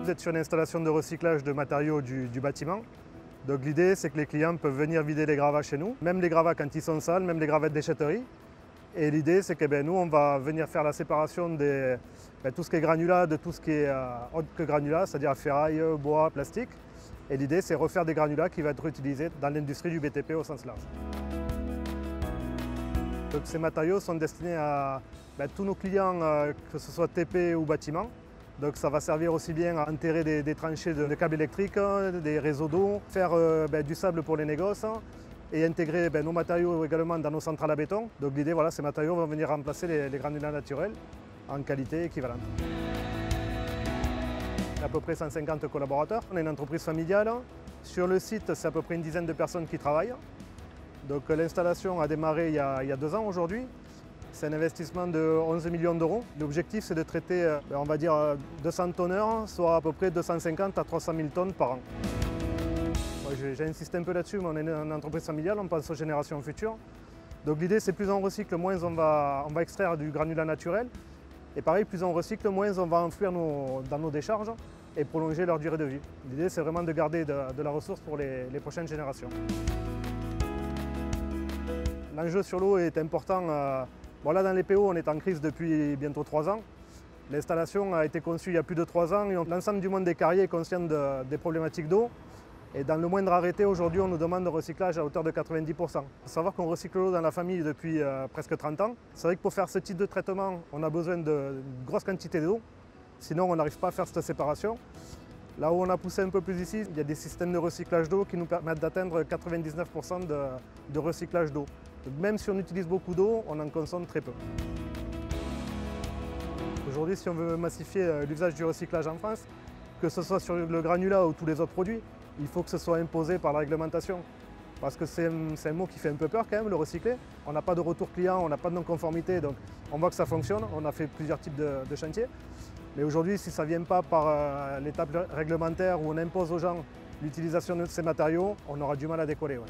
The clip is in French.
vous êtes sur une installation de recyclage de matériaux du bâtiment. Donc l'idée, c'est que les clients peuvent venir vider les gravats chez nous, même les gravats quand ils sont sales, même les gravats de déchetterie. Et l'idée, c'est que nous, on va venir faire la séparation de tout ce qui est granulat, de tout ce qui est autre que granulat, c'est-à-dire ferraille, bois, plastique. Et l'idée, c'est refaire des granulats qui vont être utilisés dans l'industrie du BTP au sens large. Donc, ces matériaux sont destinés à tous nos clients, que ce soit TP ou bâtiment. Donc ça va servir aussi bien à enterrer des tranchées de câbles électriques, des réseaux d'eau, faire du sable pour les négoces et intégrer nos matériaux également dans nos centrales à béton. Donc l'idée, voilà, ces matériaux vont venir remplacer les granulats naturels en qualité équivalente. Il y a à peu près 150 collaborateurs. On est une entreprise familiale. Sur le site, c'est à peu près une dizaine de personnes qui travaillent. Donc l'installation a démarré il y a 2 ans aujourd'hui. C'est un investissement de 11 millions d'euros. L'objectif, c'est de traiter, on va dire, 200 tonneurs, soit à peu près 250 à 300 000 tonnes par an. J'ai insisté un peu là-dessus, mais on est une entreprise familiale, on pense aux générations futures. Donc l'idée, c'est plus on recycle, moins on va extraire du granulat naturel. Et pareil, plus on recycle, moins on va enfouir dans nos décharges et prolonger leur durée de vie. L'idée, c'est vraiment de garder de la ressource pour les prochaines générations. L'enjeu sur l'eau est important. Là, dans les PO, on est en crise depuis bientôt 3 ans. L'installation a été conçue il y a plus de 3 ans et l'ensemble du monde des carriers est conscient des problématiques d'eau. Et dans le moindre arrêté, aujourd'hui, on nous demande un recyclage à hauteur de 90%. Il faut savoir qu'on recycle l'eau dans la famille depuis presque 30 ans. C'est vrai que pour faire ce type de traitement, on a besoin de grosses quantités d'eau. Sinon, on n'arrive pas à faire cette séparation. Là où on a poussé un peu plus ici, il y a des systèmes de recyclage d'eau qui nous permettent d'atteindre 99% de recyclage d'eau. Même si on utilise beaucoup d'eau, on en consomme très peu. Aujourd'hui, si on veut massifier l'usage du recyclage en France, que ce soit sur le granulat ou tous les autres produits, il faut que ce soit imposé par la réglementation. Parce que c'est un mot qui fait un peu peur quand même, le recycler. On n'a pas de retour client, on n'a pas de non-conformité, donc on voit que ça fonctionne. On a fait plusieurs types de chantiers. Mais aujourd'hui, si ça ne vient pas par l'étape réglementaire où on impose aux gens l'utilisation de ces matériaux, on aura du mal à décoller. Ouais.